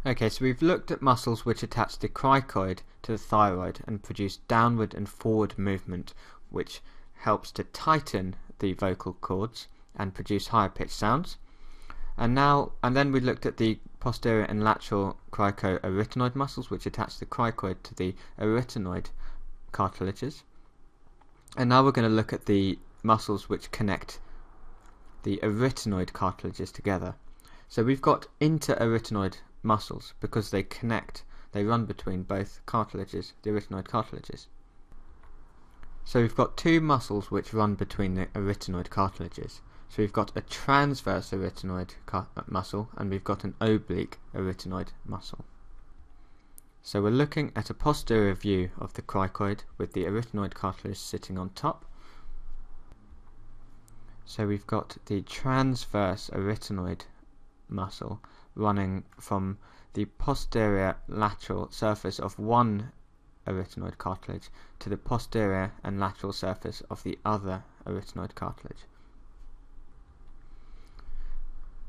Okay, so we've looked at muscles which attach the cricoid to the thyroid and produce downward and forward movement, which helps to tighten the vocal cords and produce higher pitched sounds. And then we looked at the posterior and lateral cricoarytenoid muscles, which attach the cricoid to the arytenoid cartilages. And now we're going to look at the muscles which connect the arytenoid cartilages together. So we've got interarytenoid muscles because they run between both cartilages, the arytenoid cartilages. So we've got two muscles which run between the arytenoid cartilages. So we've got a transverse arytenoid muscle and we've got an oblique arytenoid muscle. So we're looking at a posterior view of the cricoid with the arytenoid cartilage sitting on top. So we've got the transverse arytenoid muscle running from the posterior lateral surface of one arytenoid cartilage to the posterior and lateral surface of the other arytenoid cartilage.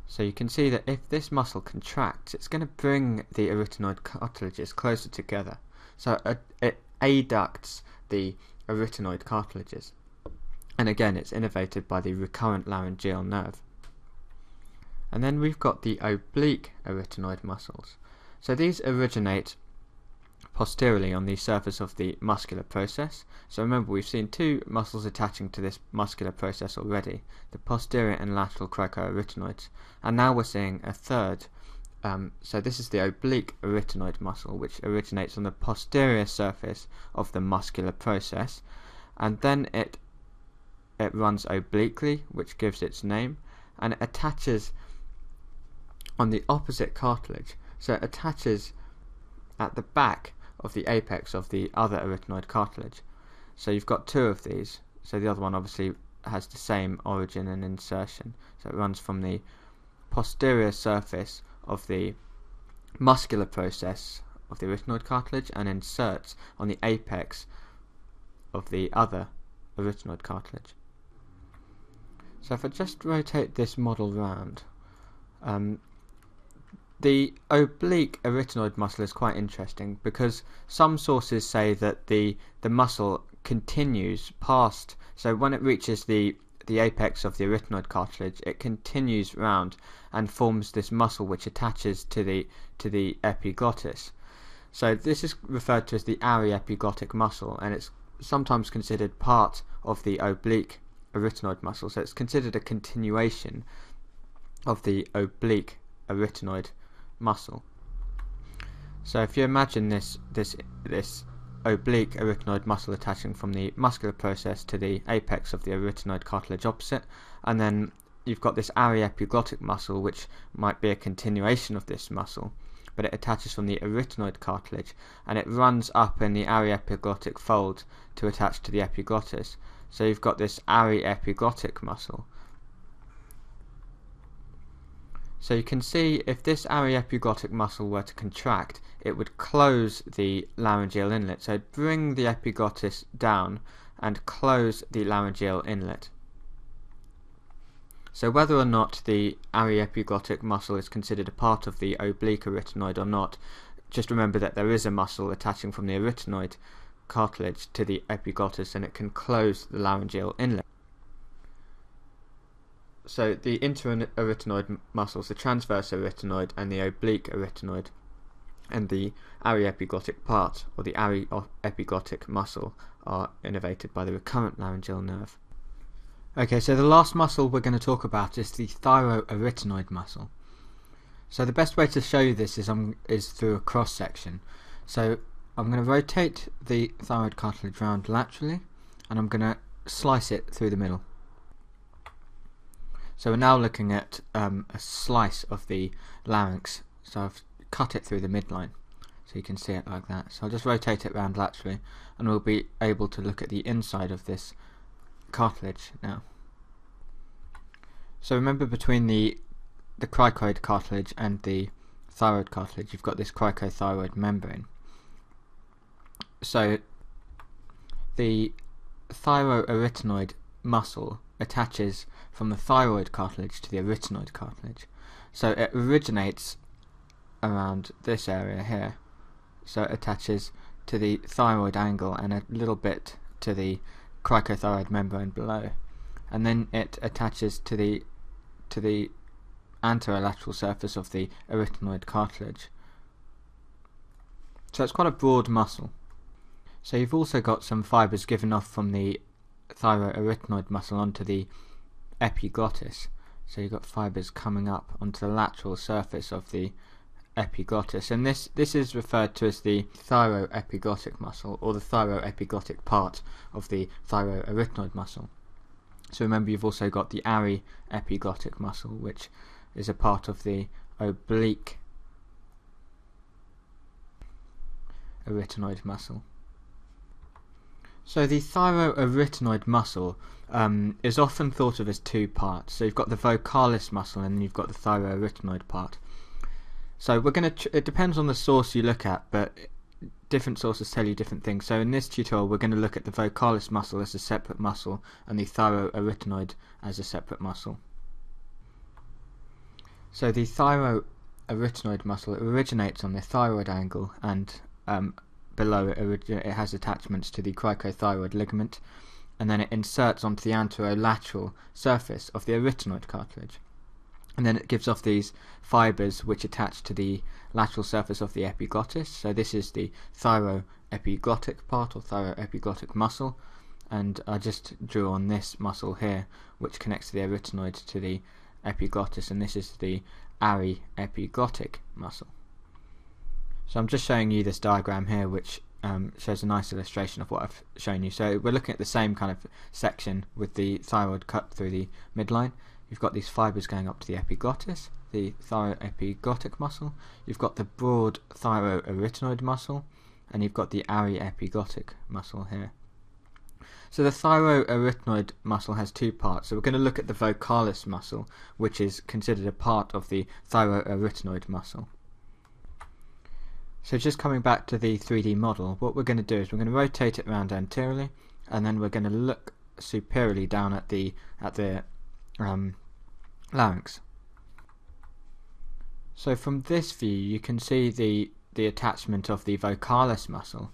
So you can see that if this muscle contracts, it's going to bring the arytenoid cartilages closer together. So it adducts the arytenoid cartilages. And again, it's innervated by the recurrent laryngeal nerve. And then we've got the oblique arytenoid muscles. So these originate posteriorly on the surface of the muscular process. So remember, we've seen two muscles attaching to this muscular process already, the posterior and lateral cricoarytenoids, and now we're seeing a third. So this is the oblique arytenoid muscle, which originates on the posterior surface of the muscular process, and then it runs obliquely, which gives its name, and it attaches on the opposite cartilage. So it attaches at the back of the apex of the other arytenoid cartilage. So you've got two of these. So the other one obviously has the same origin and insertion. So it runs from the posterior surface of the muscular process of the arytenoid cartilage and inserts on the apex of the other arytenoid cartilage. So if I just rotate this model round, the oblique arytenoid muscle is quite interesting because some sources say that the muscle continues past, so when it reaches the apex of the arytenoid cartilage, it continues round and forms this muscle which attaches to the epiglottis. So this is referred to as the aryepiglottic muscle, and it's sometimes considered part of the oblique arytenoid muscle. So it's considered a continuation of the oblique arytenoid muscle. So if you imagine this oblique arytenoid muscle attaching from the muscular process to the apex of the arytenoid cartilage opposite, and then you've got this aryepiglottic muscle which might be a continuation of this muscle, but it attaches from the arytenoid cartilage and it runs up in the aryepiglottic fold to attach to the epiglottis. So you've got this aryepiglottic muscle. So you can see if this aryepiglottic muscle were to contract, it would close the laryngeal inlet. So it'd bring the epiglottis down and close the laryngeal inlet. So whether or not the aryepiglottic muscle is considered a part of the oblique arytenoid or not, just remember that there is a muscle attaching from the arytenoid cartilage to the epiglottis and it can close the laryngeal inlet. So the interarytenoid muscles, the transverse arytenoid and the oblique arytenoid, and the aryepiglottic part, or the aryepiglottic muscle, are innervated by the recurrent laryngeal nerve. Okay, so the last muscle we're going to talk about is the thyroarytenoid muscle. So the best way to show you this is through a cross section. So I'm going to rotate the thyroid cartilage round laterally, and I'm going to slice it through the middle. So we're now looking at a slice of the larynx. So I've cut it through the midline, so you can see it like that. So I'll just rotate it round laterally, and we'll be able to look at the inside of this cartilage now. So remember, between the cricoid cartilage and the thyroid cartilage, you've got this cricothyroid membrane. So the thyroarytenoid muscle attaches from the thyroid cartilage to the arytenoid cartilage. So it originates around this area here. So it attaches to the thyroid angle and a little bit to the cricothyroid membrane below, and then it attaches to the anterolateral surface of the arytenoid cartilage. So it's quite a broad muscle. So you've also got some fibres given off from the thyroarytenoid muscle onto the epiglottis. So you've got fibres coming up onto the lateral surface of the epiglottis, and this is referred to as the thyroepiglottic muscle, or the thyroepiglottic part of the thyroarytenoid muscle. So remember, you've also got the aryepiglottic muscle, which is a part of the oblique arytenoid muscle. So the thyroarytenoid muscle is often thought of as two parts. So you've got the vocalis muscle and then you've got the thyroarytenoid part. So we're going to, it depends on the source you look at, but different sources tell you different things. So in this tutorial we're going to look at the vocalis muscle as a separate muscle and the thyroarytenoid as a separate muscle. So the thyroarytenoid muscle, it originates on the thyroid angle, and below it has attachments to the cricothyroid ligament, and then it inserts onto the anterolateral surface of the arytenoid cartilage. And then it gives off these fibres which attach to the lateral surface of the epiglottis. So this is the thyroepiglottic part, or thyroepiglottic muscle, and I just drew on this muscle here which connects the arytenoid to the epiglottis, and this is the aryepiglottic muscle. So I'm just showing you this diagram here, which shows a nice illustration of what I've shown you. So we're looking at the same kind of section with the thyroid cut through the midline. You've got these fibres going up to the epiglottis, the thyroepiglottic muscle. You've got the broad thyroarytenoid muscle, and you've got the aryepiglottic muscle here. So the thyroarytenoid muscle has two parts. So we're going to look at the vocalis muscle, which is considered a part of the thyroarytenoid muscle. So just coming back to the 3D model, what we're going to do is we're going to rotate it around anteriorly, and then we're going to look superiorly down at the larynx. So from this view you can see the attachment of the vocalis muscle.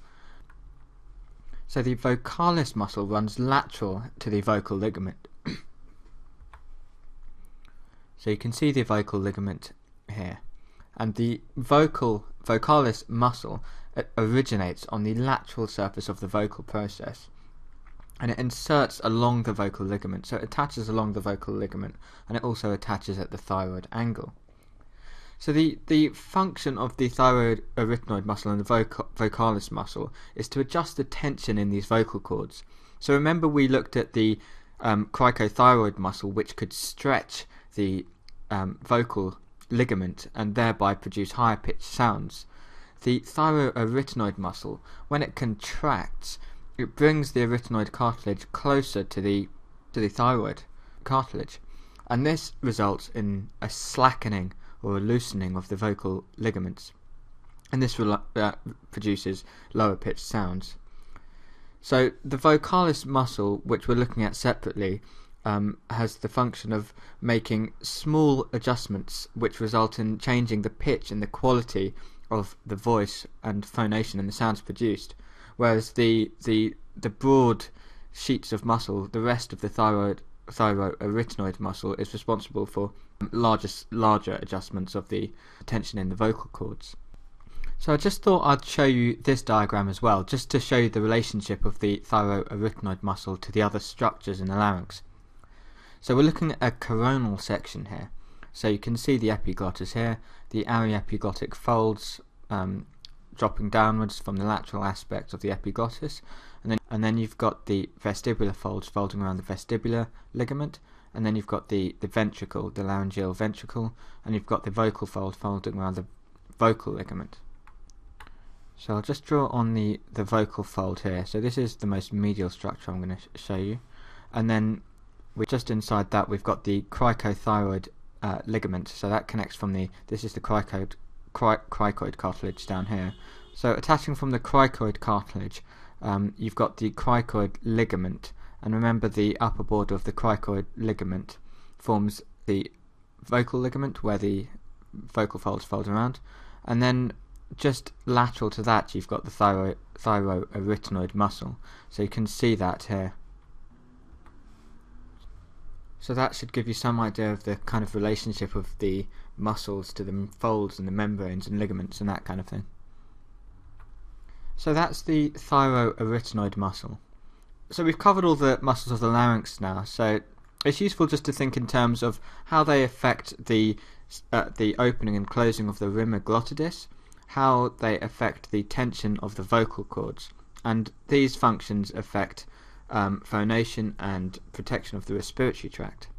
So the vocalis muscle runs lateral to the vocal ligament. So you can see the vocal ligament here, and the vocalis muscle originates on the lateral surface of the vocal process, and it inserts along the vocal ligament. So it attaches along the vocal ligament, and it also attaches at the thyroid angle. So the function of the thyroarytenoid muscle and the vocalis muscle is to adjust the tension in these vocal cords. So remember, we looked at the cricothyroid muscle, which could stretch the vocal ligament and thereby produce higher pitched sounds. The thyroarytenoid muscle, when it contracts, it brings the arytenoid cartilage closer to the thyroid cartilage, and this results in a slackening or a loosening of the vocal ligaments, and this produces lower pitched sounds. So the vocalis muscle, which we're looking at separately, has the function of making small adjustments which result in changing the pitch and the quality of the voice and phonation and the sounds produced, whereas the broad sheets of muscle, the rest of the thyroarytenoid muscle, is responsible for larger adjustments of the tension in the vocal cords. So I just thought I'd show you this diagram as well, just to show you the relationship of the thyroarytenoid muscle to the other structures in the larynx. So we're looking at a coronal section here. So you can see the epiglottis here, the aryepiglottic folds dropping downwards from the lateral aspect of the epiglottis, and then you've got the vestibular folds folding around the vestibular ligament, and then you've got the ventricle, the laryngeal ventricle, and you've got the vocal fold folding around the vocal ligament. So I'll just draw on the vocal fold here. So this is the most medial structure I'm going to show you, and then just inside that we've got the cricothyroid ligament. So that connects from this is the cricoid cartilage down here. So attaching from the cricoid cartilage, you've got the cricoid ligament, and remember, the upper border of the cricoid ligament forms the vocal ligament where the vocal folds fold around, and then just lateral to that you've got the thyroarytenoid muscle, so you can see that here. So that should give you some idea of the kind of relationship of the muscles to the folds and the membranes and ligaments and that kind of thing. So that's the thyroarytenoid muscle. So we've covered all the muscles of the larynx now, so it's useful just to think in terms of how they affect the opening and closing of the rim glottidis, how they affect the tension of the vocal cords, and these functions affect phonation and protection of the respiratory tract.